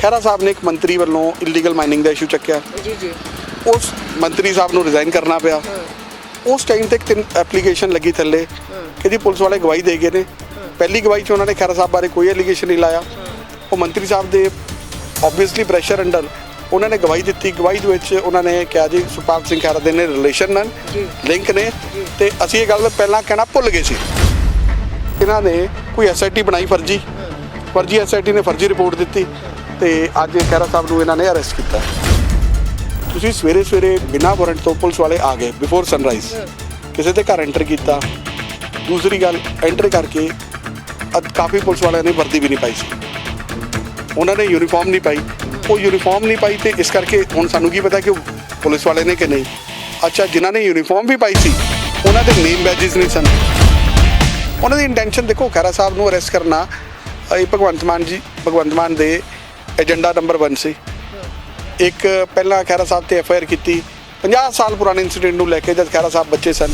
ਖਹਿਰਾ ਸਾਹਿਬ ਨੇ ਇੱਕ ਮੰਤਰੀ ਵੱਲੋਂ ਇਲੀਗਲ ਮਾਈਨਿੰਗ ਦਾ ਇਸ਼ੂ ਚੱਕਿਆ ਜੀ ਉਸ ਮੰਤਰੀ ਸਾਹਿਬ ਨੂੰ ਰਿਜ਼ਾਈਨ ਕਰਨਾ ਪਿਆ। ਉਸ ਟਾਈਮ ਤੇ 3 ਐਪਲੀਕੇਸ਼ਨ ਲੱਗੀ ਥੱਲੇ ਕਿ ਜੀ ਪੁਲਿਸ ਵਾਲੇ ਗਵਾਹੀ ਦੇ ਗਏ ਨੇ। ਪਹਿਲੀ ਗਵਾਹੀ 'ਚ ਉਹਨਾਂ ਨੇ ਖਹਿਰਾ ਸਾਹਿਬ ਬਾਰੇ ਕੋਈ ਐਲੀਗੇਸ਼ਨ ਨਹੀਂ ਲਾਇਆ। ਉਹ ਮੰਤਰੀ ਸਾਹਿਬ ਦੇ ਓਬਵੀਅਸਲੀ ਪ੍ਰੈਸ਼ਰ ਅੰਡਰ ਉਹਨਾਂ ਨੇ ਗਵਾਹੀ ਦਿੱਤੀ। ਗਵਾਹੀ ਦੇ ਵਿੱਚ ਉਹਨਾਂ ਨੇ ਕਿਹਾ ਜੀ ਸੁਖਪਾਲ ਸਿੰਘ ਖਹਿਰਾ ਦੇ ਨੇ ਰਿਲੇਸ਼ਨ ਨਾਲ ਲਿੰਕ ਨੇ ਤੇ ਅਸੀਂ ਇਹ ਗੱਲ ਪਹਿਲਾਂ ਕਹਿਣਾ ਭੁੱਲ ਗਏ ਸੀ। ਇਹਨਾਂ ਨੇ ਕੋਈ ਐਸਆਈਟੀ ਬਣਾਈ ਫਰਜ਼ੀ ਐਸਆਈਟੀ ਨੇ ਫਰਜ਼ੀ ਰਿਪੋਰਟ ਦਿੱਤੀ ਤੇ ਅੱਜ ਖਹਿਰਾ ਸਾਹਿਬ ਨੂੰ ਇਹਨਾਂ ਨੇ ਅਰੈਸਟ ਕੀਤਾ। ਤੁਸੀਂ ਸਵੇਰੇ ਬਿਨਾਂ ਵਾਰੰਟ ਤੋਂ ਪੁਲਿਸ ਵਾਲੇ ਆ ਗਏ ਬਿਫੋਰ ਸਨਰਾਈਜ਼, ਕਿਸੇ ਦੇ ਘਰ ਐਂਟਰ ਕੀਤਾ। ਦੂਸਰੀ ਗੱਲ, ਐਂਟਰ ਕਰਕੇ ਕਾਫੀ ਪੁਲਿਸ ਵਾਲਿਆਂ ਨੇ ਵਰਦੀ ਵੀ ਨਹੀਂ ਪਾਈ ਸੀ, ਉਹਨਾਂ ਨੇ ਯੂਨੀਫਾਰਮ ਨਹੀਂ ਪਾਈ। ਉਹ ਯੂਨੀਫਾਰਮ ਨਹੀਂ ਪਾਈ ਤੇ ਇਸ ਕਰਕੇ ਹੁਣ ਸਾਨੂੰ ਕੀ ਪਤਾ ਕਿ ਉਹ ਪੁਲਿਸ ਵਾਲੇ ਨੇ ਕਿ ਨਹੀਂ। ਅੱਛਾ, ਜਿਨ੍ਹਾਂ ਨੇ ਯੂਨੀਫਾਰਮ ਵੀ ਪਾਈ ਸੀ ਉਹਨਾਂ ਦੇ ਨੇਮ ਬੈਜਿਸ ਨਹੀਂ ਸਨ। ਉਹਨਾਂ ਦੀ ਇੰਟੈਂਸ਼ਨ ਦੇਖੋ, ਖਹਿਰਾ ਸਾਹਿਬ ਨੂੰ ਅਰੈਸਟ ਕਰਨਾ ਇਹ ਭਗਵੰਤ ਮਾਨ ਦੇ ਏਜੰਡਾ ਨੰਬਰ 1 ਸੀ। ਇੱਕ ਪਹਿਲਾਂ ਖਹਿਰਾ ਸਾਹਿਬ ਤੇ ਐਫਆਈਆਰ ਕੀਤੀ 50 ਸਾਲ ਪੁਰਾਣੇ ਇਨਸੀਡੈਂਟ ਨੂੰ ਲੈ ਕੇ, ਜਦ ਖਹਿਰਾ ਸਾਹਿਬ ਬੱਚੇ ਸਨ।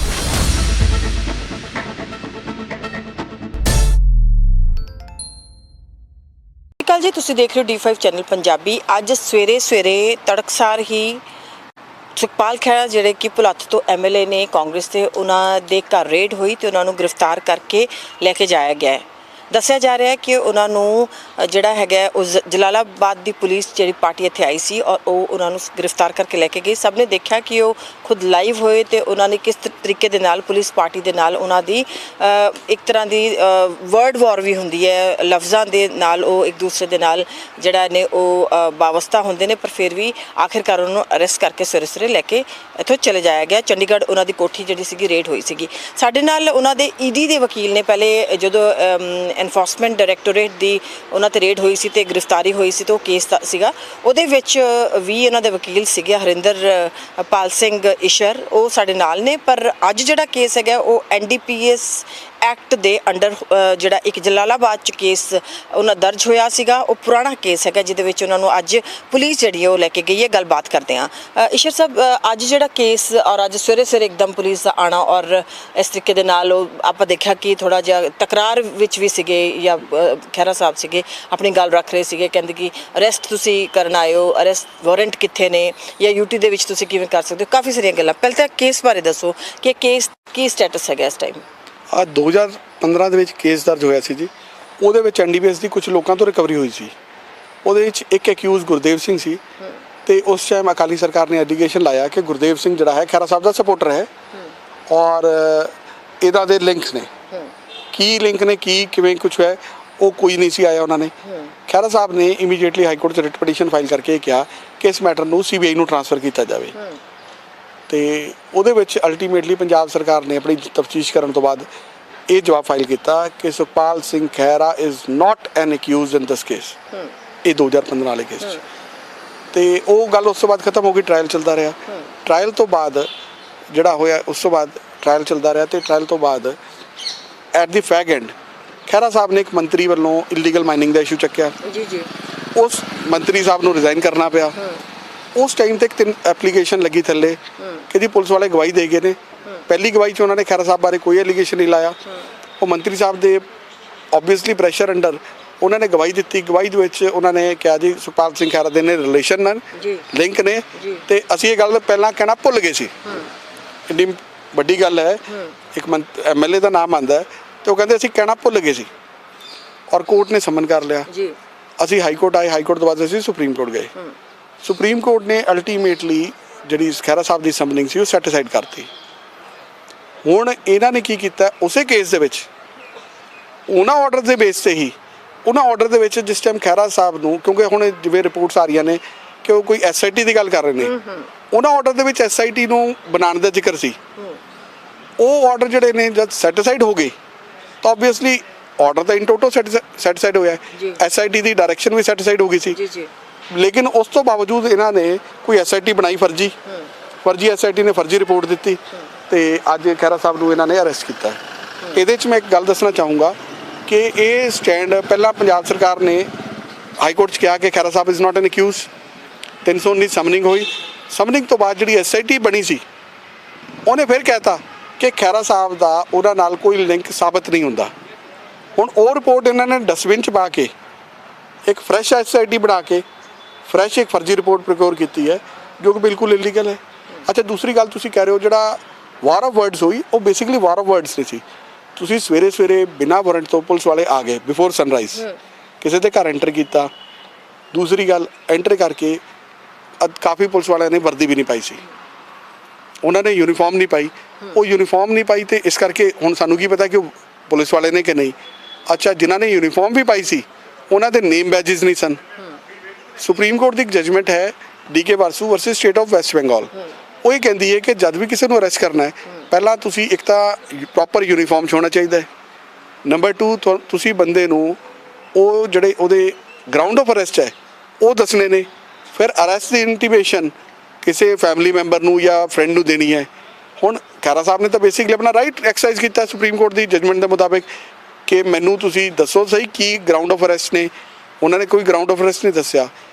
ਕੱਲ ਜੀ ਤੁਸੀਂ ਦੇਖ ਰਹੇ ਹੋ D5 ਚੈਨਲ ਪੰਜਾਬੀ। ਅੱਜ ਸਵੇਰੇ ਤੜਕਸਾਰ ਹੀ ਸੁਖਪਾਲ ਖਹਿਰਾ ਜਿਹੜੇ ਕਿ ਭੁਲੱਥ ਤੋਂ ਐਮਐਲਏ ਨੇ ਕਾਂਗਰਸ ਦੇ, ਉਹਨਾਂ ਦੇ ਘਰ ਰੇਡ ਹੋਈ ਤੇ ਉਹਨਾਂ ਨੂੰ ਗ੍ਰਿਫਤਾਰ ਕਰਕੇ ਲੈ ਕੇ ਜਾਇਆ ਗਿਆ ਹੈ। ਦੱਸਿਆ ਜਾ ਰਿਹਾ ਹੈ ਕਿ ਉਹਨਾਂ ਨੂੰ ਜਿਹੜਾ ਹੈਗਾ ਉਹ ਜਲਾਲਾਬਾਦ ਦੀ ਪੁਲਿਸ ਜਿਹੜੀ ਪਾਰਟੀ ਇੱਥੇ ਆਈ ਸੀ ਔਰ ਉਹ ਉਹਨਾਂ ਨੂੰ ਗ੍ਰਿਫਤਾਰ ਕਰਕੇ ਲੈ ਕੇ ਗਈ। ਸਭ ਨੇ ਦੇਖਿਆ ਕਿ ਉਹ ਖੁਦ ਲਾਈਵ ਹੋਏ ਤੇ ਉਹਨਾਂ ਨੇ ਕਿਸ ਤਰੀਕੇ ਦੇ ਨਾਲ ਪੁਲਿਸ ਪਾਰਟੀ ਦੇ ਨਾਲ ਉਹਨਾਂ ਦੀ ਇੱਕ ਤਰ੍ਹਾਂ ਦੀ ਵਰਡ ਵਾਰ ਵੀ ਹੁੰਦੀ ਹੈ, ਲਫ਼ਜ਼ਾਂ ਦੇ ਨਾਲ ਉਹ ਇੱਕ ਦੂਸਰੇ ਦੇ ਨਾਲ ਜਿਹੜਾ ਨੇ ਉਹ ਵਾਬਸਤਾ ਹੁੰਦੇ ਨੇ। ਪਰ ਫਿਰ ਵੀ ਆਖਿਰਕਾਰ ਉਹਨਾਂ ਨੂੰ ਅਰੈਸਟ ਕਰਕੇ ਸਵੇਰੇ ਲੈ ਕੇ ਇੱਥੋਂ ਚਲੇ ਜਾਇਆ ਗਿਆ। ਚੰਡੀਗੜ੍ਹ ਉਹਨਾਂ ਦੀ ਕੋਠੀ ਜਿਹੜੀ ਸੀਗੀ ਰੇਡ ਹੋਈ ਸੀਗੀ। ਸਾਡੇ ਨਾਲ ਉਹਨਾਂ ਦੇ ਈਡੀ ਦੇ ਵਕੀਲ ਨੇ, ਪਹਿਲੇ ਜਦੋਂ ਐਨਫੋਰਸਮੈਂਟ ਡਾਇਰੈਕਟੋਰੇਟ ਦੀ ਉਹਨਾਂ ਤੇ ਰੇਡ ਹੋਈ ਸੀ ਤੇ ਗ੍ਰਿਫਤਾਰੀ ਹੋਈ ਸੀ ਤੇ ਉਹ ਕੇਸ ਸੀਗਾ, ਉਹਦੇ ਵਿੱਚ ਵੀ ਉਹਨਾਂ ਦੇ ਵਕੀਲ ਸੀਗੇ ਹਰਿੰਦਰ ਪਾਲ ਸਿੰਘ ਇਸ਼ਰ, ਉਹ ਸਾਡੇ ਨਾਲ ਨੇ। ਪਰ ਅੱਜ ਜਿਹੜਾ ਕੇਸ ਹੈਗਾ ਉਹ NDPS ਐਕਟ ਦੇ ਅੰਡਰ ਜਿਹੜਾ ਇੱਕ ਜਲਾਲਾਬਾਦ 'ਚ ਕੇਸ ਉਹਨਾਂ ਦਰਜ ਹੋਇਆ ਸੀਗਾ, ਉਹ ਪੁਰਾਣਾ ਕੇਸ ਹੈਗਾ ਜਿਹਦੇ ਵਿੱਚ ਉਹਨਾਂ ਨੂੰ ਅੱਜ ਪੁਲਿਸ ਜਿਹੜੀ ਹੈ ਉਹ ਲੈ ਕੇ ਗਈ ਹੈ। ਗੱਲਬਾਤ ਕਰਦੇ ਹਾਂ। ਇਸ਼ਰ ਸਾਹਿਬ, ਅੱਜ ਜਿਹੜਾ ਕੇਸ ਔਰ ਅੱਜ ਸਵੇਰੇ ਇੱਕਦਮ ਪੁਲਿਸ ਦਾ ਆਉਣਾ ਔਰ ਇਸ ਤਰੀਕੇ ਦੇ ਨਾਲ ਉਹ ਆਪਾਂ ਦੇਖਿਆ ਕਿ ਥੋੜ੍ਹਾ ਜਿਹਾ ਤਕਰਾਰ ਵਿੱਚ ਵੀ ਸੀਗੇ ਜਾਂ ਖਹਿਰਾ ਸਾਹਿਬ ਸੀਗੇ ਆਪਣੀ ਗੱਲ ਰੱਖ ਰਹੇ ਸੀਗੇ, ਕਹਿੰਦੇ ਕਿ ਅਰੈਸਟ ਤੁਸੀਂ ਕਰਨ ਆਏ ਹੋ, ਅਰੈਸਟ ਵਾਰੰਟ ਕਿੱਥੇ ਨੇ ਜਾਂ UT ਦੇ ਵਿੱਚ ਤੁਸੀਂ ਕਿਵੇਂ ਕਰ ਸਕਦੇ ਹੋ, ਕਾਫੀ ਸਾਰੀਆਂ ਗੱਲਾਂ। ਪਹਿਲਾਂ ਤਾਂ ਕੇਸ ਬਾਰੇ ਦੱਸੋ ਕਿ ਕੇਸ ਕੀ ਸਟੇਟਸ ਹੈਗਾ ਇਸ ਟਾਈਮ। 2015 ਦੇ ਵਿੱਚ ਕੇਸ ਦਰਜ ਹੋਇਆ ਸੀ ਜੀ। ਉਹਦੇ ਵਿੱਚ NDPS ਦੀ ਕੁਝ ਲੋਕਾਂ ਤੋਂ ਰਿਕਵਰੀ ਹੋਈ ਸੀ। ਉਹਦੇ ਵਿੱਚ ਇੱਕ ਅਕਿਊਜ਼ ਗੁਰਦੇਵ ਸਿੰਘ ਸੀ ਤੇ ਉਸ ਟਾਈਮ ਅਕਾਲੀ ਸਰਕਾਰ ਨੇ ਐਲੀਗੇਸ਼ਨ ਲਾਇਆ ਕਿ ਗੁਰਦੇਵ ਸਿੰਘ ਜਿਹੜਾ ਹੈ ਖਹਿਰਾ ਸਾਹਿਬ ਦਾ ਸਪੋਰਟਰ ਹੈ ਔਰ ਇਹਦਾ ਦੇ ਲਿੰਕਸ ਨੇ। ਕੀ ਲਿੰਕ ਨੇ, ਕਿਵੇਂ ਕੁਛ ਹੈ, ਉਹ ਕੋਈ ਨਹੀਂ ਸੀ ਆਇਆ। ਉਹਨਾਂ ਨੇ ਖਹਿਰਾ ਸਾਹਿਬ ਨੇ ਇਮੀਡੀਏਟਲੀ ਹਾਈ ਕੋਰਟ 'ਚ ਰਿਟ ਪਟੀਸ਼ਨ ਫਾਈਲ ਕਰਕੇ ਕਿਹਾ ਕਿ ਇਸ ਮੈਟਰ ਨੂੰ CBI ਨੂੰ ਟ੍ਰਾਂਸਫਰ ਕੀਤਾ ਜਾਵੇ ਤੇ ਉਹਦੇ ਵਿੱਚ ਅਲਟੀਮੇਟਲੀ ਪੰਜਾਬ ਸਰਕਾਰ ਨੇ ਆਪਣੀ ਤਫਤੀਸ਼ ਕਰਨ ਤੋਂ ਬਾਅਦ ਇਹ ਜਵਾਬ ਫਾਈਲ ਕੀਤਾ ਕਿ Sukhpal Singh Khaira is not N accused in this case. ਇਹ 2015 ਵਾਲੇ ਕੇਸ 'ਚ ਤੇ ਉਹ ਗੱਲ ਉਸ ਤੋਂ ਬਾਅਦ ਖਤਮ ਹੋ ਗਈ। ਟ੍ਰਾਇਲ ਚੱਲਦਾ ਰਿਹਾ। ਟ੍ਰਾਇਲ ਤੋਂ ਬਾਅਦ ਜਿਹੜਾ ਹੋਇਆ, ਉਸ ਤੋਂ ਬਾਅਦ ਟ੍ਰਾਇਲ ਚੱਲਦਾ ਰਿਹਾ ਤੇ ਟ੍ਰਾਇਲ ਤੋਂ ਬਾਅਦ ਐਟ ਦੀ ਫੈਗ ਐਂਡ ਖਹਿਰਾ ਸਾਹਿਬ ਨੇ ਇੱਕ ਮੰਤਰੀ ਵੱਲੋਂ ਇਲੀਗਲ ਮਾਈਨਿੰਗ ਦਾ ਇਸ਼ੂ ਚੱਕਿਆ। ਉਸ ਮੰਤਰੀ ਸਾਹਿਬ ਨੂੰ ਰਿਜ਼ਾਈਨ ਕਰਨਾ ਪਿਆ। ਉਸ ਟਾਈਮ ਤੇ 3 ਐਪਲੀਕੇਸ਼ਨ ਲੱਗੀ ਥੱਲੇ ਕਿ ਜੀ ਪੁਲਿਸ ਵਾਲੇ ਗਵਾਹੀ ਦੇ ਗਏ ਨੇ। ਪਹਿਲੀ ਗਵਾਹੀ 'ਚ ਉਹਨਾਂ ਨੇ ਖਹਿਰਾ ਸਾਹਿਬ ਬਾਰੇ ਕੋਈ ਐਲੀਗੇਸ਼ਨ ਨਹੀਂ ਲਾਇਆ। ਉਹ ਮੰਤਰੀ ਸਾਹਿਬ ਦੇ ਓਬਵੀਅਸਲੀ ਪ੍ਰੈਸ਼ਰ ਅੰਡਰ ਉਹਨਾਂ ਨੇ ਗਵਾਹੀ ਦਿੱਤੀ। ਗਵਾਹੀ ਦੇ ਵਿੱਚ ਉਹਨਾਂ ਨੇ ਕਿਹਾ ਜੀ ਸੁਖਪਾਲ ਸਿੰਘ ਖਹਿਰਾ ਦੇ ਨੇ ਰਿਲੇਸ਼ਨ ਨਾਲ ਲਿੰਕ ਨੇ ਤੇ ਅਸੀਂ ਇਹ ਗੱਲ ਪਹਿਲਾਂ ਕਹਿਣਾ ਭੁੱਲ ਗਏ ਸੀ। ਇੰਨੀ ਵੱਡੀ ਗੱਲ ਹੈ, ਇੱਕ MLA ਦਾ ਨਾਮ ਆਉਂਦਾ ਤੇ ਉਹ ਕਹਿੰਦੇ ਅਸੀਂ ਕਹਿਣਾ ਭੁੱਲ ਗਏ ਸੀ ਔਰ ਕੋਰਟ ਨੇ ਸਮਨ ਕਰ ਲਿਆ। ਅਸੀਂ ਹਾਈ ਕੋਰਟ ਆਏ, ਹਾਈ ਕੋਰਟ ਤੋਂ ਬਾਅਦ ਅਸੀਂ ਸੁਪਰੀਮ ਕੋਰਟ ਗਏ। ਸੁਪਰੀਮ ਕੋਰਟ ਨੇ ਅਲਟੀਮੇਟਲੀ ਜਿਹੜੀ ਖਹਿਰਾ ਸਾਹਿਬ ਦੀ ਸਮਨਿੰਗ ਸੀ ਉਹ ਸੈਟੀਸਫਾਈਡ ਕਰਤੀ। ਹੁਣ ਇਹਨਾਂ ਨੇ ਕੀ ਕੀਤਾ, ਉਸੇ ਕੇਸ ਦੇ ਵਿੱਚ ਉਹਨਾਂ ਆਰਡਰ ਦੇ ਬੇਸ ਤੇ ਹੀ, ਉਹਨਾਂ ਆਰਡਰ ਦੇ ਵਿੱਚ ਜਿਸ ਟਾਈਮ ਖਹਿਰਾ ਸਾਹਿਬ ਨੂੰ, ਕਿਉਂਕਿ ਹੁਣ ਜਿਵੇਂ ਰਿਪੋਰਟਸ ਆ ਰਹੀਆਂ ਨੇ ਕਿ ਉਹ ਕੋਈ SIT ਦੀ ਗੱਲ ਕਰ ਰਹੇ ਨੇ, ਉਹਨਾਂ ਆਰਡਰ ਦੇ ਵਿੱਚ SIT ਨੂੰ ਬਣਾਉਣ ਦਾ ਜ਼ਿਕਰ ਸੀ। ਉਹ ਆਰਡਰ ਜਿਹੜੇ ਨੇ ਜਦ ਸੈਟੀਸਫਾਈਡ ਹੋ ਗਏ ਤਾਂ ਓਬਵੀਅਸਲੀ ਆਰਡਰ ਤਾਂ ਇਨ ਟੋਟਲ ਸੈਟੀਸਫਾਈਡ ਹੋਇਆ। SIT ਦੀ ਡਾਇਰੈਕਸ਼ਨ ਵੀ ਸੈਟੀਸਫਾਈਡ ਹੋ ਗਈ ਸੀ। ਲੇਕਿਨ ਉਸ ਤੋਂ ਬਾਵਜੂਦ ਇਹਨਾਂ ਨੇ ਕੋਈ SIT ਬਣਾਈ ਫਰਜ਼ੀ SIT ਨੇ ਫਰਜ਼ੀ ਰਿਪੋਰਟ ਦਿੱਤੀ ਤੇ ਅੱਜ ਖਹਿਰਾ ਸਾਹਿਬ ਨੂੰ ਇਹਨਾਂ ਨੇ ਅਰੈਸਟ ਕੀਤਾ। ਇਹਦੇ 'ਚ ਮੈਂ ਇੱਕ ਗੱਲ ਦੱਸਣਾ ਚਾਹੂੰਗਾ ਕਿ ਇਹ ਸਟੈਂਡ ਪਹਿਲਾਂ ਪੰਜਾਬ ਸਰਕਾਰ ਨੇ ਹਾਈ ਕੋਰਟ 'ਚ ਕਿਹਾ ਕਿ ਖਹਿਰਾ ਸਾਹਿਬ is not N accused. 319 summoning ਹੋਈ। ਸਮਨਿੰਗ ਤੋਂ ਬਾਅਦ ਜਿਹੜੀ SIT ਬਣੀ ਸੀ ਉਹਨੇ ਫਿਰ ਕਹਿਤਾ ਕਿ ਖਹਿਰਾ ਸਾਹਿਬ ਦਾ ਉਹਨਾਂ ਨਾਲ ਕੋਈ ਲਿੰਕ ਸਾਬਤ ਨਹੀਂ ਹੁੰਦਾ। ਹੁਣ ਉਹ ਰਿਪੋਰਟ ਇਹਨਾਂ ਨੇ ਡਸਟਬਿਨ 'ਚ ਪਾ ਕੇ ਇੱਕ ਫਰੈਸ਼ SIT ਬਣਾ ਕੇ ਫਰੈਸ਼ ਇੱਕ ਫਰਜ਼ੀ ਰਿਪੋਰਟ ਪ੍ਰੋਕਿਓਰ ਕੀਤੀ ਹੈ ਜੋ ਕਿ ਬਿਲਕੁਲ ਇਲੀਗਲ ਹੈ। ਅੱਛਾ, ਦੂਸਰੀ ਗੱਲ ਤੁਸੀਂ ਕਹਿ ਰਹੇ ਹੋ ਜਿਹੜਾ ਵਾਰ ਆਫ ਵਰਡਸ ਹੋਈ, ਉਹ ਬੇਸਿਕਲੀ ਵਾਰ ਆਫ ਵਰਡਸ ਨਹੀਂ ਸੀ। ਤੁਸੀਂ ਸਵੇਰੇ ਸਵੇਰੇ ਬਿਨਾਂ ਵਾਰੰਟ ਤੋਂ ਪੁਲਿਸ ਵਾਲੇ ਆ ਗਏ ਬਿਫੋਰ ਸਨਰਾਈਜ਼, ਕਿਸੇ ਦੇ ਘਰ ਐਂਟਰ ਕੀਤਾ। ਦੂਸਰੀ ਗੱਲ, ਐਂਟਰ ਕਰਕੇ ਕਾਫੀ ਪੁਲਿਸ ਵਾਲਿਆਂ ਨੇ ਵਰਦੀ ਵੀ ਨਹੀਂ ਪਾਈ ਸੀ, ਉਹਨਾਂ ਨੇ ਯੂਨੀਫਾਰਮ ਨਹੀਂ ਪਾਈ। ਉਹ ਯੂਨੀਫਾਰਮ ਨਹੀਂ ਪਾਈ ਤੇ ਇਸ ਕਰਕੇ ਹੁਣ ਸਾਨੂੰ ਕੀ ਪਤਾ ਕਿ ਉਹ ਪੁਲਿਸ ਵਾਲੇ ਨੇ ਕਿ ਨਹੀਂ। ਅੱਛਾ, ਜਿਨ੍ਹਾਂ ਨੇ ਯੂਨੀਫਾਰਮ ਵੀ ਪਾਈ ਸੀ ਉਹਨਾਂ ਦੇ ਨੇਮ ਬੈਜਿਸ ਨਹੀਂ ਸਨ। ਸੁਪਰੀਮ ਕੋਰਟ ਦੀ ਇੱਕ ਜਜਮੈਂਟ ਹੈ DK Basu versus state of West Bengal. ਉਹ ਇਹ ਕਹਿੰਦੀ ਹੈ ਕਿ ਜਦ ਵੀ ਕਿਸੇ ਨੂੰ ਅਰੈਸਟ ਕਰਨਾ ਹੈ, ਪਹਿਲਾਂ ਤੁਸੀਂ ਇੱਕ ਤਾਂ ਪ੍ਰੋਪਰ ਯੂਨੀਫਾਰਮ 'ਚ ਹੋਣਾ ਚਾਹੀਦਾ ਹੈ। ਨੰਬਰ 2, ਤੁਸੀਂ ਬੰਦੇ ਨੂੰ ਉਹ ਜਿਹੜੇ ਉਹਦੇ ਗਰਾਊਂਡ ਆਫ ਅਰੈਸਟ ਹੈ ਉਹ ਦੱਸਣੇ ਨੇ। ਫਿਰ ਅਰੈਸਟ ਦੀ ਇੰਟੀਮੇਸ਼ਨ ਕਿਸੇ ਫੈਮਿਲੀ ਮੈਂਬਰ ਨੂੰ ਜਾਂ ਫਰੈਂਡ ਨੂੰ ਦੇਣੀ ਹੈ। ਹੁਣ ਖਹਿਰਾ ਸਾਹਿਬ ਨੇ ਤਾਂ ਬੇਸਿਕਲੀ ਆਪਣਾ ਰਾਈਟ ਐਕਸਰਸਾਈਜ਼ ਕੀਤਾ ਸੁਪਰੀਮ ਕੋਰਟ ਦੀ ਜਜਮੈਂਟ ਦੇ ਮੁਤਾਬਿਕ ਕਿ ਮੈਨੂੰ ਤੁਸੀਂ ਦੱਸੋ ਸਹੀ ਕੀ ਗਰਾਊਂਡ ਆਫ ਅਰੈਸਟ ਨੇ। ਉਹਨਾਂ ਨੇ ਕੋਈ ਗਰਾਊਂਡ ਆਫ ਅਰੈਸਟ ਨਹੀਂ ਦੱਸਿਆ।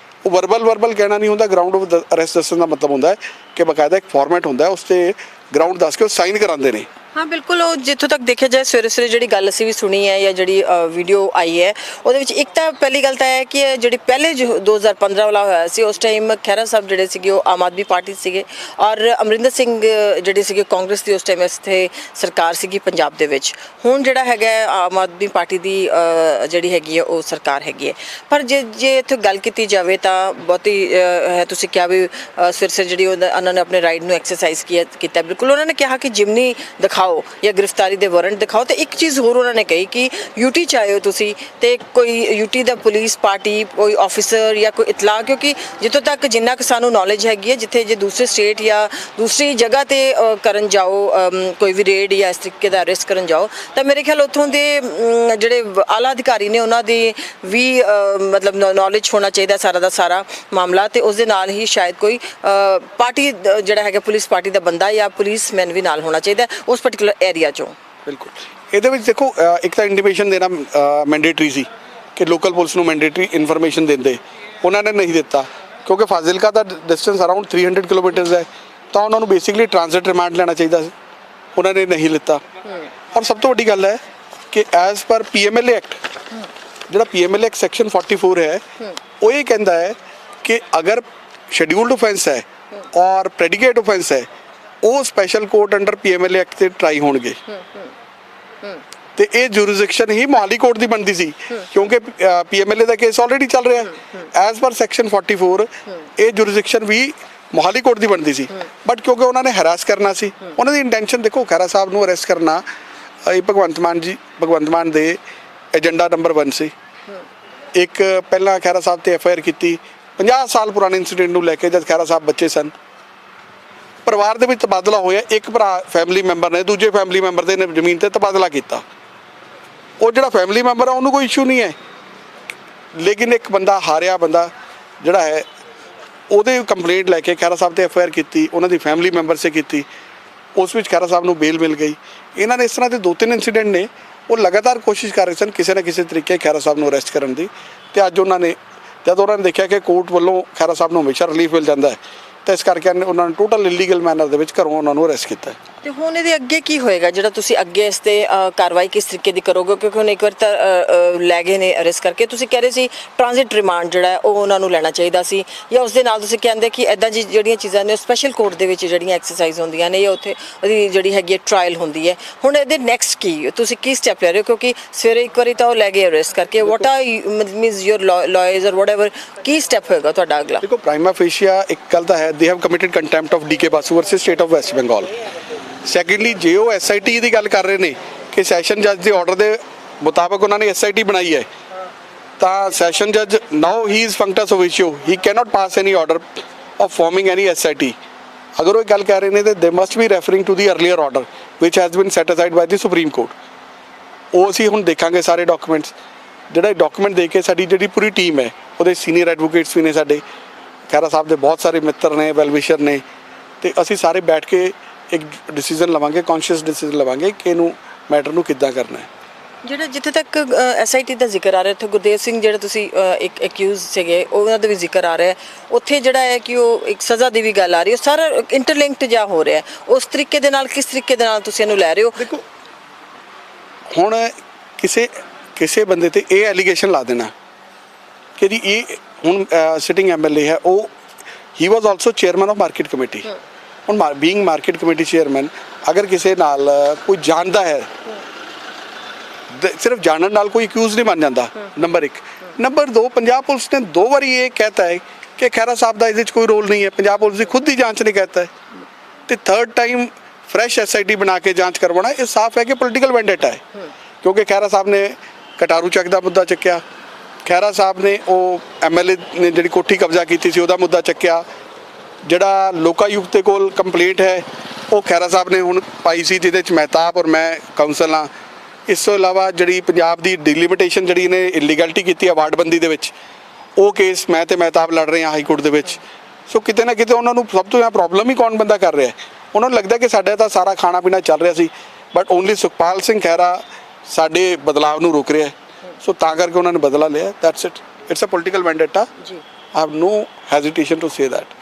ਉਹ ਵਰਬਲ ਕਹਿਣਾ ਨਹੀਂ ਹੁੰਦਾ। ਗਰਾਊਂਡ ਆਫ ਅਰੈਸਟ ਦੱਸਣ ਦਾ ਮਤਲਬ ਹੁੰਦਾ ਹੈ ਕਿ ਬਕਾਇਦਾ ਇੱਕ ਫਾਰਮੈਟ ਹੁੰਦਾ, ਉਸ 'ਤੇ ਗਰਾਊਂਡ ਦੱਸ ਕੇ ਉਹ ਸਾਈਨ ਕਰਾਉਂਦੇ ਨੇ। ਹਾਂ ਬਿਲਕੁਲ, ਉਹ ਜਿੱਥੋਂ ਤੱਕ ਦੇਖਿਆ ਜਾਏ ਸਵੇਰੇ ਸਵੇਰੇ ਜਿਹੜੀ ਗੱਲ ਅਸੀਂ ਵੀ ਸੁਣੀ ਹੈ ਜਾਂ ਜਿਹੜੀ ਵੀਡੀਓ ਆਈ ਹੈ ਉਹਦੇ ਵਿੱਚ ਇੱਕ ਤਾਂ ਪਹਿਲੀ ਗੱਲ ਤਾਂ ਹੈ ਕਿ ਜਿਹੜੀ ਪਹਿਲੇ ਜੋ 2015 ਵਾਲਾ ਹੋਇਆ ਸੀ ਉਸ ਟਾਈਮ ਖਹਿਰਾ ਸਾਹਿਬ ਜਿਹੜੇ ਸੀਗੇ ਉਹ ਆਮ ਆਦਮੀ ਪਾਰਟੀ ਸੀਗੇ ਔਰ ਅਮਰਿੰਦਰ ਸਿੰਘ ਜਿਹੜੇ ਸੀਗੇ ਕਾਂਗਰਸ ਦੀ ਉਸ ਟਾਈਮ ਇੱਥੇ ਸਰਕਾਰ ਸੀਗੀ ਪੰਜਾਬ ਦੇ ਵਿੱਚ। ਹੁਣ ਜਿਹੜਾ ਹੈਗਾ ਆਮ ਆਦਮੀ ਪਾਰਟੀ ਦੀ ਜਿਹੜੀ ਹੈਗੀ ਹੈ ਉਹ ਸਰਕਾਰ ਹੈਗੀ ਹੈ। ਪਰ ਜੇ ਇੱਥੇ ਗੱਲ ਕੀਤੀ ਜਾਵੇ ਤਾਂ ਬਹੁਤੀ ਤੁਸੀਂ ਕਿਹਾ ਵੀ ਸਵੇਰੇ ਸਵੇਰੇ ਜਿਹੜੀ ਉਹਨਾਂ ਨੇ ਆਪਣੇ ਰਾਈਟ ਨੂੰ ਐਕਸਰਸਾਈਜ਼ ਕੀਤਾ। ਬਿਲਕੁਲ, ਉਹਨਾਂ ਨੇ ਕਿਹਾ ਕਿ ਜਿਮਨੀ ਦਿਖਾਓ ਜਾਂ ਗ੍ਰਿਫਤਾਰੀ ਦੇ ਵਾਰੰਟ ਦਿਖਾਓ। ਤੇ ਇੱਕ ਚੀਜ਼ ਹੋਰ ਉਹਨਾਂ ਨੇ ਕਹੀ ਕਿ UT 'ਚ ਆਏ ਹੋ ਤੁਸੀਂ ਤੇ ਕੋਈ UT ਦਾ ਪੁਲਿਸ ਪਾਰਟੀ ਕੋਈ ਆਫਿਸਰ ਜਾਂ ਕੋਈ ਇਤਲਾਹ, ਕਿਉਂਕਿ ਜਿੱਥੋਂ ਤੱਕ ਜਿੰਨਾ ਕੁ ਸਾਨੂੰ ਨੌਲੇਜ ਹੈਗੀ ਹੈ ਜਿੱਥੇ ਜੇ ਦੂਸਰੇ ਸਟੇਟ ਜਾਂ ਦੂਸਰੀ ਜਗ੍ਹਾ ਤੇ ਕਰਨ ਜਾਓ ਕੋਈ ਵੀ ਰੇਡ ਜਾਂ ਇਸ ਤਰੀਕੇ ਦਾ ਅਰੈਸਟ ਕਰਨ ਜਾਓ ਤਾਂ ਮੇਰੇ ਖਿਆਲ ਉੱਥੋਂ ਦੇ ਜਿਹੜੇ ਆਲਾ ਅਧਿਕਾਰੀ ਨੇ ਉਹਨਾਂ ਦੀ ਵੀ ਮਤਲਬ ਨੌਲੇਜ ਹੋਣਾ ਚਾਹੀਦਾ ਸਾਰਾ ਦਾ ਸਾਰਾ ਮਾਮਲਾ। ਤੇ ਉਸ ਦੇ ਨਾਲ ਹੀ ਸ਼ਾਇਦ ਕੋਈ ਪਾਰਟੀ ਜਿਹੜਾ ਹੈਗਾ ਪੁਲਿਸ ਪਾਰਟੀ ਦਾ ਬੰਦਾ ਜਾਂ ਪੁਲਿਸਮੈਨ ਵੀ ਨਾਲ ਹੋਣਾ ਚਾਹੀਦਾ ਉਸ ਪਰਟੀਕੂਲਰ ਏਰੀਆ 'ਚੋਂ। ਬਿਲਕੁਲ, ਇਹਦੇ ਵਿੱਚ ਦੇਖੋ ਇੱਕ ਤਾਂ ਇੰਟੀਮੇਸ਼ਨ ਦੇਣਾ ਮੈਂਡੇਟਰੀ ਸੀ ਕਿ ਲੋਕਲ ਪੁਲਿਸ ਨੂੰ ਮੈਂਡੇਟਰੀ ਇਨਫੋਰਮੇਸ਼ਨ ਦਿੰਦੇ, ਉਹਨਾਂ ਨੇ ਨਹੀਂ ਦਿੱਤਾ ਕਿਉਂਕਿ ਫਾਜ਼ਿਲਕਾ ਦਾ ਡਿਸਟੈਂਸ ਅਰਾਊਂਡ 300 ਕਿਲੋਮੀਟਰਸ ਹੈ। ਤਾਂ ਉਹਨਾਂ ਨੂੰ ਬੇਸਿਕਲੀ ਟ੍ਰਾਂਜ਼ਿਟ ਰਿਮਾਂਡ ਲੈਣਾ ਚਾਹੀਦਾ ਸੀ, ਉਹਨਾਂ ਨੇ ਨਹੀਂ ਲਿੱਤਾ। ਔਰ ਸਭ ਤੋਂ ਵੱਡੀ ਗੱਲ ਹੈ ਕਿ ਐਜ਼ ਪਰ PMLA ਐਕਟ, ਜਿਹੜਾ PMLA ਐਕਟ ਸੈਕਸ਼ਨ 44 ਹੈ ਉਹ ਇਹ ਕਹਿੰਦਾ ਹੈ ਕਿ ਅਗਰ ਸ਼ੈਡਿਊਲਡ ਆਫੈਂਸ ਹੈ ਔਰ ਪ੍ਰੈਡੀਕੇਟ ਆਫੈਂਸ ਹੈ ਉਹ special court under PMLA act ਤੇ ਟਰਾਈ ਹੋਣਗੇ। ਤੇ ਇਹ ਜੁਰਿਸਡਿਕਸ਼ਨ ਹੀ ਮੋਹਾਲੀ ਕੋਰਟ ਦੀ ਬਣਦੀ ਸੀ ਕਿਉਂਕਿ PMLA ਦਾ ਕੇਸ ਆਲਰੇਡੀ ਚੱਲ ਰਿਹਾ ਐਜ਼ ਪਰ ਸੈਕਸ਼ਨ 44। ਇਹ ਜੁਰਿਸਡਿਕਸ਼ਨ ਵੀ ਮੋਹਾਲੀ ਕੋਰਟ ਦੀ ਬਣਦੀ ਸੀ ਬਟ ਕਿਉਂਕਿ ਉਹਨਾਂ ਨੇ ਹਰਾਸ ਕਰਨਾ ਸੀ, ਉਹਨਾਂ ਦੀ ਇੰਟੈਂਸ਼ਨ ਦੇਖੋ ਖਹਿਰਾ ਸਾਹਿਬ ਨੂੰ ਅਰੈਸਟ ਕਰਨਾ ਇਹ ਭਗਵੰਤ ਮਾਨ ਦੇ ਏਜੰਡਾ ਨੰਬਰ 1 ਸੀ। ਇੱਕ ਪਹਿਲਾਂ ਖਹਿਰਾ ਸਾਹਿਬ ਤੇ FIR ਕੀਤੀ 50 ਸਾਲ ਪੁਰਾਣੇ ਇੰਸੀਡੈਂਟ ਨੂੰ ਲੈ ਕੇ, ਜਦ ਖਹਿਰਾ ਸਾਹਿਬ ਬੱਚੇ ਸਨ। ਪਰਿਵਾਰ ਦੇ ਵਿੱਚ ਤਬਾਦਲਾ ਹੋਇਆ, ਇੱਕ ਭਰਾ ਫੈਮਿਲੀ ਮੈਂਬਰ ਨੇ ਦੂਜੇ ਫੈਮਿਲੀ ਮੈਂਬਰ ਦੇ ਨੇ ਜ਼ਮੀਨ ਤੇ ਤਬਾਦਲਾ ਕੀਤਾ। ਉਹ ਜਿਹੜਾ ਫੈਮਿਲੀ ਮੈਂਬਰ ਆ ਉਹਨੂੰ ਕੋਈ ਇਸ਼ੂ ਨਹੀਂ ਹੈ, ਲੇਕਿਨ ਇੱਕ ਬੰਦਾ ਹਾਰਿਆ ਬੰਦਾ ਜਿਹੜਾ ਹੈ ਉਹਦੇ ਕੰਪਲੇਂਟ ਲੈ ਕੇ ਖਹਿਰਾ ਸਾਹਿਬ ਤੇ FIR ਕੀਤੀ, ਉਹਨਾਂ ਦੀ ਫੈਮਿਲੀ ਮੈਂਬਰ ਸੇ ਕੀਤੀ, ਉਸ ਵਿੱਚ ਖਹਿਰਾ ਸਾਹਿਬ ਨੂੰ ਬੇਲ ਮਿਲ ਗਈ। ਇਹਨਾਂ ਨੇ ਇਸ ਤਰ੍ਹਾਂ ਦੇ 2-3 ਇੰਸੀਡੈਂਟ ਨੇ, ਉਹ ਲਗਾਤਾਰ ਕੋਸ਼ਿਸ਼ ਕਰ ਰਹੇ ਸਨ ਕਿਸੇ ਨਾ ਕਿਸੇ ਤਰੀਕੇ ਖਹਿਰਾ ਸਾਹਿਬ ਨੂੰ ਅਰੈਸਟ ਕਰਨ ਦੀ। ਤੇ ਅੱਜ ਉਹਨਾਂ ਨੇ ਦੇਖਿਆ ਕਿ ਕੋਰਟ ਵੱਲੋਂ ਖਹਿਰਾ ਸਾਹਿਬ ਨੂੰ ਹਮੇਸ਼ਾ ਰਿਲੀਫ ਮਿਲ ਜਾਂਦਾ ਹੈ ਤਾਂ ਇਸ ਕਰਕੇ ਉਹਨਾਂ ਨੇ ਟੋਟਲ ਇਲੀਗਲ ਮੈਨਰ ਦੇ ਵਿੱਚ ਘਰੋਂ ਉਹਨਾਂ ਨੂੰ ਅਰੈਸਟ ਕੀਤਾ। ਤੇ ਹੁਣ ਇਹਦੇ ਅੱਗੇ ਕੀ ਹੋਏਗਾ, ਜਿਹੜਾ ਤੁਸੀਂ ਅੱਗੇ ਇਸ ਤੇ ਕਾਰਵਾਈ ਕਿਸ ਤਰੀਕੇ ਦੀ ਕਰੋਗੇ? ਕਿਉਂਕਿ ਹੁਣ ਇੱਕ ਵਾਰ ਤਾਂ ਲੈ ਗਏ ਨੇ ਅਰੈਸਟ ਕਰਕੇ, ਤੁਸੀਂ ਕਹਿ ਰਹੇ ਸੀ ਟ੍ਰਾਂਜ਼ਿਟ ਰਿਮਾਂਡ ਜਿਹੜਾ ਉਹ ਉਹਨਾਂ ਨੂੰ ਲੈਣਾ ਚਾਹੀਦਾ ਸੀ, ਜਾਂ ਉਸ ਦੇ ਨਾਲ ਤੁਸੀਂ ਕਹਿੰਦੇ ਕਿ ਇੱਦਾਂ ਜਿਹੜੀਆਂ ਚੀਜ਼ਾਂ ਨੇ ਸਪੈਸ਼ਲ ਕੋਰਟ ਦੇ ਵਿੱਚ ਜਿਹੜੀਆਂ ਐਕਸਰਸਾਈਜ਼ ਹੁੰਦੀਆਂ ਨੇ ਜਾਂ ਉੱਥੇ ਉਹਦੀ ਜਿਹੜੀ ਹੈਗੀ ਹੈ ਟ੍ਰਾਇਲ ਹੁੰਦੀ ਹੈ। ਹੁਣ ਇਹਦੇ ਨੈਕਸਟ ਕੀ ਤੁਸੀਂ ਕੀ ਸਟੈਪ ਲੈ ਰਹੇ ਹੋ? ਕਿਉਂਕਿ ਸਵੇਰੇ ਇੱਕ ਵਾਰੀ ਤਾਂ ਉਹ ਲੈ ਗਏ ਅਰੈਸਟ ਕਰਕੇ, what are means your lawyers ਔਰ ਵਟਐਵਰ, ਕੀ ਸਟੈਪ ਹੋਏਗਾ ਤੁਹਾਡਾ ਅਗਲਾ? ਦੇਖੋ ਪ੍ਰਾਈਮਾ ਫੇਸ਼ੀਆ ਇੱਕ ਗੱਲ ਤਾਂ ਹੈ, they have committed contempt of DK Basu versus state of West Bengal. Secondly ਜੇ ਉਹ SIT ਦੀ ਗੱਲ ਕਰ ਰਹੇ ਨੇ ਕਿ ਸੈਸ਼ਨ ਜੱਜ ਦੇ ਆਰਡਰ ਦੇ ਮੁਤਾਬਕ ਉਹਨਾਂ ਨੇ SIT ਬਣਾਈ ਹੈ ਤਾਂ ਸੈਸ਼ਨ ਜੱਜ now he is functus of issue, he cannot pass any order of forming any SIT। ਅਗਰ ਉਹ ਗੱਲ ਕਹਿ ਰਹੇ ਨੇ ਤਾਂ they must be referring to the earlier order which has been set aside by the Supreme Court. ਉਹ ਅਸੀਂ ਹੁਣ ਦੇਖਾਂਗੇ ਸਾਰੇ ਡਾਕੂਮੈਂਟਸ, ਜਿਹੜਾ ਡਾਕੂਮੈਂਟ ਦੇ ਕੇ ਸਾਡੀ ਜਿਹੜੀ ਪੂਰੀ ਟੀਮ ਹੈ ਉਹਦੇ ਸੀਨੀਅਰ ਐਡਵੋਕੇਟਸ ਵੀ ਨੇ, ਸਾਡੇ ਖਹਿਰਾ ਸਾਹਿਬ ਦੇ ਬਹੁਤ ਸਾਰੇ ਮਿੱਤਰ ਨੇ, ਵੈਲਵਿਸ਼ਰ ਨੇ, ਤੇ ਅਸੀਂ ਸਾਰੇ ਬੈਠ ਕੇ ਇੱਕ ਡਿਸੀਜਨ ਲਵਾਂਗੇ, ਕੌਨਸ਼ੀਅਸ ਡਿਸੀਜਨ ਲਵਾਂਗੇ ਕਿ ਇਹਨੂੰ ਮੈਟਰ ਨੂੰ ਕਿੱਦਾਂ ਕਰਨਾ ਹੈ। ਜਿਹੜਾ ਜਿੱਥੇ ਤੱਕ SIT ਦਾ ਜ਼ਿਕਰ ਆ ਰਿਹਾ, ਉੱਥੇ ਗੁਰਦੇਵ ਸਿੰਘ ਜਿਹੜੇ ਤੁਸੀਂ ਇੱਕ ਅਕਿਊਜ਼ ਸੀਗੇ ਉਹਨਾਂ ਦਾ ਵੀ ਜ਼ਿਕਰ ਆ ਰਿਹਾ, ਉੱਥੇ ਜਿਹੜਾ ਹੈ ਕਿ ਉਹ ਇੱਕ ਸਜ਼ਾ ਦੀ ਵੀ ਗੱਲ ਆ ਰਹੀ ਹੈ, ਸਾਰਾ ਇੰਟਰਲਿੰਕਡ ਜਿਹਾ ਹੋ ਰਿਹਾ। ਉਸ ਤਰੀਕੇ ਦੇ ਨਾਲ ਕਿਸ ਤਰੀਕੇ ਦੇ ਨਾਲ ਤੁਸੀਂ ਇਹਨੂੰ ਲੈ ਰਹੇ ਹੋ? ਦੇਖੋ ਹੁਣ ਕਿਸੇ ਬੰਦੇ ਤੇ ਇਹ ਐਲੀਗੇਸ਼ਨ ਲਾ ਦੇਣਾ ਕਿ ਜੀ ਇਹ ਹੁਣ ਸਿਟਿੰਗ ਐਮਐਲਏ ਹੈ, ਉਹ he was also chairman of market committee. ਹੁਣ ਬੀਇੰਗ ਮਾਰਕੀਟ ਕਮੇਟੀ ਚੇਅਰਮੈਨ ਅਗਰ ਕਿਸੇ ਨਾਲ ਕੋਈ ਜਾਣਦਾ ਹੈ, ਸਿਰਫ ਜਾਣਨ ਨਾਲ ਕੋਈ ਅਕਿਊਜ਼ ਨਹੀਂ ਬਣ ਜਾਂਦਾ, ਨੰਬਰ 1। ਨੰਬਰ 2, ਪੰਜਾਬ ਪੁਲਿਸ ਨੇ 2 ਵਾਰੀ ਇਹ ਕਹਿਤਾ ਹੈ ਕਿ ਖਹਿਰਾ ਸਾਹਿਬ ਦਾ ਇਹਦੇ 'ਚ ਕੋਈ ਰੋਲ ਨਹੀਂ ਹੈ, ਪੰਜਾਬ ਪੁਲਿਸ ਦੀ ਖੁਦ ਦੀ ਜਾਂਚ ਨੇ ਕਹਿਤਾ ਹੈ। ਤੇ 3rd ਟਾਈਮ ਫਰੈਸ਼ SIT ਬਣਾ ਕੇ ਜਾਂਚ ਕਰਵਾਉਣਾ, ਇਹ ਸਾਫ਼ ਹੈ ਕਿ ਪੋਲੀਟੀਕਲ ਵੈਂਡੇਟਾ ਹੈ। ਕਿਉਂਕਿ ਖਹਿਰਾ ਸਾਹਿਬ ਨੇ ਕਟਾਰੂ ਚੱਕ ਦਾ ਮੁੱਦਾ ਚੱਕਿਆ, ਖਹਿਰਾ ਸਾਹਿਬ ਨੇ ਉਹ MLA ਨੇ ਜਿਹੜੀ ਕੋਠੀ ਕਬਜ਼ਾ ਕੀਤੀ ਸੀ ਉਹਦਾ ਮੁੱਦਾ ਚੱਕਿਆ, ਜਿਹੜਾ ਲੋਕਾਯੁਕਤ ਦੇ ਕੋਲ ਕੰਪਲੇਂਟ ਹੈ ਉਹ ਖਹਿਰਾ ਸਾਹਿਬ ਨੇ ਹੁਣ ਪਾਈ ਸੀ, ਜਿਹਦੇ 'ਚ ਮਹਿਤਾਬ ਔਰ ਮੈਂ ਕਾਉਂਸਲ ਹਾਂ। ਇਸ ਤੋਂ ਇਲਾਵਾ ਜਿਹੜੀ ਪੰਜਾਬ ਦੀ ਡਿਲੀਮਿਟੇਸ਼ਨ ਜਿਹੜੀ ਨੇ ਇਲੀਗੈਲਿਟੀ ਕੀਤੀ ਹੈ ਵਾਰਡਬੰਦੀ ਦੇ ਵਿੱਚ, ਉਹ ਕੇਸ ਮੈਂ ਤੇ ਮਹਿਤਾਬ ਲੜ ਰਹੇ ਹਾਂ ਹਾਈ ਕੋਰਟ ਦੇ ਵਿੱਚ। ਸੋ ਕਿਤੇ ਨਾ ਕਿਤੇ ਉਹਨਾਂ ਨੂੰ ਸਭ ਤੋਂ ਜ਼ਿਆਦਾ ਪ੍ਰੋਬਲਮ ਹੀ ਕੌਣ ਬੰਦਾ ਕਰ ਰਿਹਾ ਹੈ, ਉਹਨਾਂ ਨੂੰ ਲੱਗਦਾ ਕਿ ਸਾਡੇ ਤਾਂ ਸਾਰਾ ਖਾਣਾ ਪੀਣਾ ਚੱਲ ਰਿਹਾ ਸੀ, ਬਟ ਓਨਲੀ ਸੁਖਪਾਲ ਸਿੰਘ ਖਹਿਰਾ ਸਾਡੇ ਬਦਲਾਵ ਨੂੰ ਰੋਕ ਰਿਹਾ ਹੈ। ਸੋ ਤਾਂ ਕਰਕੇ ਉਹਨਾਂ ਨੇ ਬਦਲਾ ਲਿਆ। That's it, it's a political vendetta. ਜੀ, I have no hesitation to say that.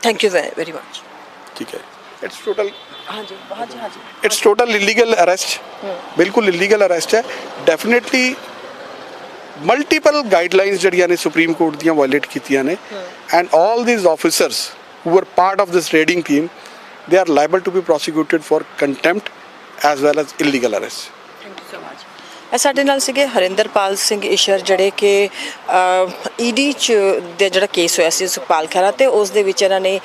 Thank you very much. ਠੀਕ ਹੈ, ਇਟਸ ਟੋਟਲ ਹਾਂਜੀ ਇਟਸ ਟੋਟਲ ਇਲੀਗਲ ਅਰੈਸਟ, ਬਿਲਕੁਲ ਇਲੀਗਲ ਅਰੈਸਟ ਹੈ। ਡੈਫੀਨੇਟਲੀ ਮਲਟੀਪਲ ਗਾਈਡਲਾਈਨਸ ਜਿਹੜੀਆਂ ਨੇ ਸੁਪਰੀਮ ਕੋਰਟ ਦੀਆਂ ਵਾਇਲੇਟ ਕੀਤੀਆਂ ਨੇ, and all these officers who were part of this raiding team, they are liable to be prosecuted for contempt as well as illegal arrest. Thank you so much. ਇਹ ਸਾਡੇ ਨਾਲ ਸੀਗੇ ਹਰਿੰਦਰਪਾਲ ਸਿੰਘ ਈਸ਼ਰ, ਜਿਹੜੇ ਕਿ ED 'ਚ ਦੇ ਜਿਹੜਾ ਕੇਸ ਹੋਇਆ ਸੀ ਸੁਖਪਾਲ ਖਹਿਰਾ, ਤੇ ਉਸ ਦੇ ਵਿੱਚ ਇਹਨਾਂ ਨੇ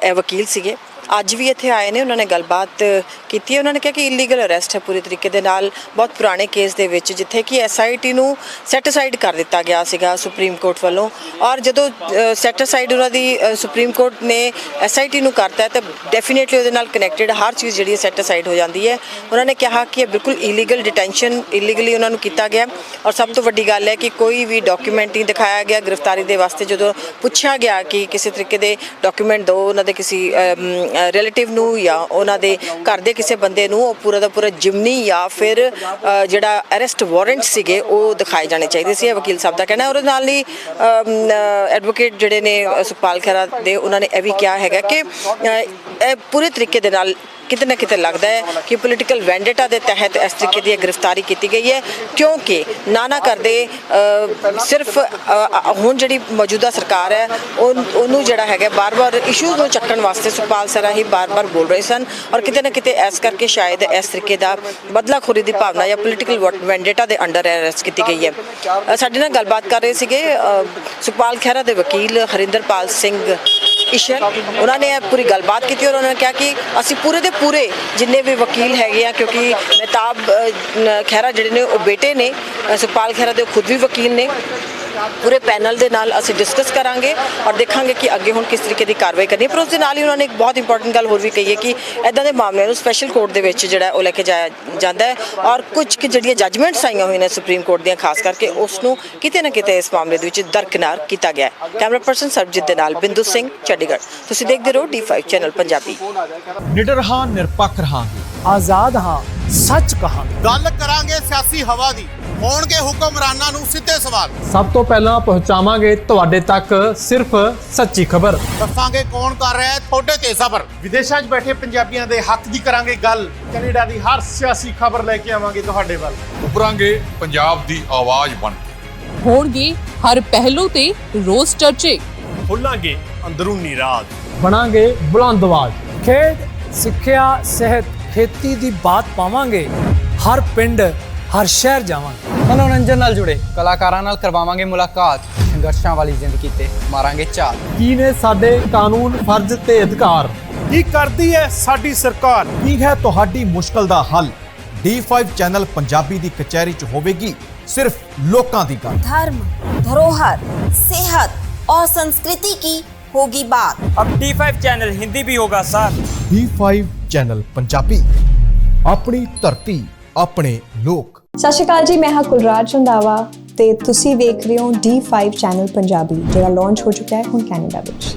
ਇਹ ਵਕੀਲ ਸੀਗੇ, ਅੱਜ ਵੀ ਇੱਥੇ ਆਏ ਨੇ। ਉਹਨਾਂ ਨੇ ਗੱਲਬਾਤ ਕੀਤੀ ਹੈ। ਉਹਨਾਂ ਨੇ ਕਿਹਾ ਕਿ ਇਲੀਗਲ ਅਰੈਸਟ ਹੈ ਪੂਰੀ ਤਰੀਕੇ ਦੇ ਨਾਲ, ਬਹੁਤ ਪੁਰਾਣੇ ਕੇਸ ਦੇ ਵਿੱਚ, ਜਿੱਥੇ ਕਿ SIT ਨੂੰ ਸੈਟ ਅਸਾਈਡ ਕਰ ਦਿੱਤਾ ਗਿਆ ਸੀਗਾ ਸੁਪਰੀਮ ਕੋਰਟ ਵੱਲੋਂ, ਔਰ ਜਦੋਂ ਸੈਟ ਅਸਾਈਡ ਉਹਨਾਂ ਦੀ ਸੁਪਰੀਮ ਕੋਰਟ ਨੇ SIT ਨੂੰ ਕਰਤਾ ਹੈ ਤਾਂ ਡੈਫੀਨੇਟਲੀ ਉਹਦੇ ਨਾਲ ਕਨੈਕਟਡ ਹਰ ਚੀਜ਼ ਜਿਹੜੀ ਹੈ ਸੈਟ ਅਸਾਈਡ ਹੋ ਜਾਂਦੀ ਹੈ। ਉਹਨਾਂ ਨੇ ਕਿਹਾ ਕਿ ਇਹ ਬਿਲਕੁਲ ਇਲੀਗਲ ਡਿਟੈਂਸ਼ਨ, ਇਲੀਗਲੀ ਉਹਨਾਂ ਨੂੰ ਕੀਤਾ ਗਿਆ, ਔਰ ਸਭ ਤੋਂ ਵੱਡੀ ਗੱਲ ਹੈ ਕਿ ਕੋਈ ਵੀ ਡਾਕੂਮੈਂਟ ਨਹੀਂ ਦਿਖਾਇਆ ਗਿਆ ਗ੍ਰਿਫਤਾਰੀ ਦੇ ਵਾਸਤੇ। ਜਦੋਂ ਪੁੱਛਿਆ ਗਿਆ ਕਿ ਕਿਸੇ ਤਰੀਕੇ ਦੇ ਡਾਕੂਮੈਂਟ ਦਿਓ ਉਹਨਾਂ ਦੇ ਕਿਸੇ ਰਿਲੇਟਿਵ ਨੂੰ ਜਾਂ ਉਹਨਾਂ ਦੇ ਘਰ ਦੇ ਕਿਸੇ ਬੰਦੇ ਨੂੰ, ਉਹ ਪੂਰਾ ਦਾ ਪੂਰਾ ਜਿਮਨੀ ਜਾਂ ਫਿਰ ਜਿਹੜਾ ਅਰੈਸਟ ਵਾਰੰਟ ਸੀਗੇ ਉਹ ਦਿਖਾਏ ਜਾਣੇ ਚਾਹੀਦੇ ਸੀ, ਇਹ ਵਕੀਲ ਸਾਹਿਬ ਦਾ ਕਹਿਣਾ। ਉਹਦੇ ਨਾਲ ਹੀ ਐਡਵੋਕੇਟ ਜਿਹੜੇ ਨੇ ਸੁਖਪਾਲ ਖਹਿਰਾ ਦੇ, ਉਹਨਾਂ ਨੇ ਇਹ ਵੀ ਕਿਹਾ ਹੈਗਾ ਕਿ ਇਹ ਪੂਰੇ ਤਰੀਕੇ ਦੇ ਨਾਲ ਕਿਤੇ ਨਾ ਕਿਤੇ ਲੱਗਦਾ ਹੈ ਕਿ ਪੋਲੀਟੀਕਲ ਵੈਂਡੇਟਾ ਦੇ ਤਹਿਤ ਇਸ ਤਰੀਕੇ ਦੀ ਗ੍ਰਿਫਤਾਰੀ ਕੀਤੀ ਗਈ ਹੈ, ਕਿਉਂਕਿ ਨਾ ਕਰਦੇ ਸਿਰਫ ਹੁਣ ਜਿਹੜੀ ਮੌਜੂਦਾ ਸਰਕਾਰ ਹੈ ਉਹਨੂੰ ਜਿਹੜਾ ਹੈਗਾ ਬਾਰ-ਬਾਰ ਇਸ਼ੂਜ਼ ਨੂੰ ਚੱਕਣ ਵਾਸਤੇ ਸੁਖਪਾਲ ਖਹਿਰਾ ਹੀ ਬਾਰ-ਬਾਰ ਬੋਲ ਰਹੇ ਸਨ, ਔਰ ਕਿਤੇ ਨਾ ਕਿਤੇ ਇਸ ਕਰਕੇ ਸ਼ਾਇਦ ਇਸ ਤਰੀਕੇ ਦਾ ਬਦਲਾਖੋਰੀ ਦੀ ਭਾਵਨਾ ਜਾਂ ਪੋਲੀਟੀਕਲ ਵੈਂਡੇਟਾ ਦੇ ਅੰਡਰ ਅਰੈਸਟ ਕੀਤੀ ਗਈ ਹੈ। ਸਾਡੇ ਨਾਲ ਗੱਲਬਾਤ ਕਰ ਰਹੇ ਸੀਗੇ ਸੁਖਪਾਲ ਖਹਿਰਾ ਦੇ ਵਕੀਲ ਹਰਿੰਦਰਪਾਲ ਸਿੰਘ ਈਸ਼ਰ। ਉਹਨਾਂ ਨੇ ਪੂਰੀ ਗੱਲਬਾਤ ਕੀਤੀ ਔਰ ਉਹਨਾਂ ਨੇ ਕਿਹਾ ਕਿ ਅਸੀਂ ਪੂਰੇ ਦੇ ਪੂਰੇ ਜਿੰਨੇ ਵੀ ਵਕੀਲ ਹੈਗੇ ਆ, ਕਿਉਂਕਿ ਮਹਿਤਾਬ ਖਹਿਰਾ ਜਿਹੜੇ ਨੇ ਉਹ ਬੇਟੇ ਨੇ ਸੁਖਪਾਲ ਖਹਿਰਾ ਦੇ, ਖੁਦ ਵੀ ਵਕੀਲ ਨੇ, ਪੂਰੇ ਪੈਨਲ ਦੇ ਨਾਲ ਅਸੀਂ ਡਿਸਕਸ ਕਰਾਂਗੇ ਔਰ ਦੇਖਾਂਗੇ ਕਿ ਅੱਗੇ ਹੁਣ ਕਿਸ ਤਰੀਕੇ ਦੀ ਕਾਰਵਾਈ ਕਰਨੀ ਹੈ। ਪਰ ਉਸ ਦੇ ਨਾਲ ਹੀ ਉਹਨਾਂ ਨੇ ਇੱਕ ਬਹੁਤ ਇੰਪੋਰਟੈਂਟ ਗੱਲ ਹੋਰ ਵੀ ਕਹੀ ਹੈ ਕਿ ਇੱਦਾਂ ਦੇ ਮਾਮਲਿਆਂ ਨੂੰ ਸਪੈਸ਼ਲ ਕੋਰਟ ਦੇ ਵਿੱਚ ਜਿਹੜਾ ਉਹ ਲੈ ਕੇ ਜਾਇਆ ਜਾਂਦਾ ਹੈ, ਔਰ ਕੁਝ ਜਿਹੜੀਆਂ ਜੱਜਮੈਂਟਸ ਆਈਆਂ ਹੋਈਆਂ ਨੇ ਸੁਪਰੀਮ ਕੋਰਟ ਦੀਆਂ ਖਾਸ ਕਰਕੇ, ਉਸ ਨੂੰ ਕਿਤੇ ਨਾ ਕਿਤੇ ਇਸ ਮਾਮਲੇ ਦੇ ਵਿੱਚ ਦਰਕਿਨਾਰ ਕੀਤਾ ਗਿਆ ਹੈ। ਕੈਮਰਾ ਪਰਸਨ ਸਰਬਜੀਤ ਦੇ ਨਾਲ ਬਿੰਦੂ ਸਿੰਘ, ਚੰਡੀਗੜ੍ਹ। ਤੁਸੀਂ ਦੇਖਦੇ ਰਹੋ D5 ਚੈਨਲ ਪੰਜਾਬੀ। ਨਿਡਰ ਹਾਂ, ਨਿਰਪੱਖ ਰਹਾਂਗੇ, ਆਜ਼ਾਦ ਹਾਂ, ਸੱਚ ਕਹਾਂਗੇ। ਗੱਲ ਕਰਾਂਗੇ ਸਿਆਸੀ ਹਵਾ ਦੀ, ਹੋਣਗੇ ਹੁਕਮਰਾਨਾਂ ਨੂੰ ਸਿੱਧੇ ਸਵਾਲ। ਸਭ ਤੋਂ ਪਹਿਲਾਂ ਪਹੁੰਚਾਵਾਂਗੇ ਤੁਹਾਡੇ ਤੱਕ ਸਿਰਫ ਸੱਚੀ ਖਬਰ। ਦੱਸਾਂਗੇ ਕੌਣ ਕਰ ਰਿਹਾ ਹੈ ਤੁਹਾਡੇ ਤੇ ਸਬਰ। ਵਿਦੇਸ਼ਾਂ 'ਚ ਬੈਠੇ ਪੰਜਾਬੀਆਂ ਦੇ ਹੱਕ ਦੀ ਕਰਾਂਗੇ ਗੱਲ। ਕੈਨੇਡਾ ਦੀ ਹਰ ਸਿਆਸੀ ਖਬਰ ਲੈ ਕੇ ਆਵਾਂਗੇ ਤੁਹਾਡੇ ਵੱਲ। ਉੱਭਰਾਂਗੇ ਪੰਜਾਬ ਦੀ ਆਵਾਜ਼ ਬਣ ਕੇ। ਹੋਣਗੇ ਹਰ ਪਹਿਲੂ ਤੇ ਰੋਜ਼ ਚਰਚੇ। ਖੋਲਾਂਗੇ ਅੰਦਰੂਨੀ ਰਾਜ। ਬਣਾਂਗੇ ਬੁਲੰਦ ਆਵਾਜ਼। ਖੇਡ, ਸਿੱਖਿਆ, ਸਿਹਤ, ਖੇਤੀ ਦੀ ਬਾਤ ਪਾਵਾਂਗੇ। ਹਰ ਪਿੰਡ, ਹਰ ਸ਼ਹਿਰ ਜਾਵਾਂਗੇ। ਮਨੋਰੰਜਨ ਨਾਲ ਜੁੜੇ ਕਲਾਕਾਰਾਂ ਨਾਲ ਕਰਵਾਵਾਂਗੇ ਮੁਲਾਕਾਤ। ਸੰਘਰਸ਼ਾਂ ਵਾਲੀ ਜ਼ਿੰਦਗੀ ਤੇ ਮਾਰਾਂਗੇ ਝਾਤ। ਕੀ ਨੇ ਸਾਡੇ ਕਾਨੂੰਨ, ਫਰਜ਼ ਤੇ ਅਧਿਕਾਰ? ਕੀ ਕਰਦੀ ਹੈ ਸਾਡੀ ਸਰਕਾਰ? ਕੀ ਹੈ ਤੁਹਾਡੀ ਮੁਸ਼ਕਲ ਦਾ ਹੱਲ? D5 ਚੈਨਲ ਪੰਜਾਬੀ ਦੀ ਕਚਹਿਰੀ 'ਚ ਹੋਵੇਗੀ सिर्फ लोकां दी गल। धर्म, धरोहर, सेहत और संस्कृति की होगी बात। अब D5 चैनल हिंदी भी होगा सर। D5 चैनल पंजाबी, अपनी धरती, अपने लोक। सत श्री अकाल जी, मैं हाँ कुलराज रंधावा ते तुसी देख रहे हो D5 चैनल पंजाबी, जिहड़ा लॉन्च हो चुका है हुण कैनेडा विच।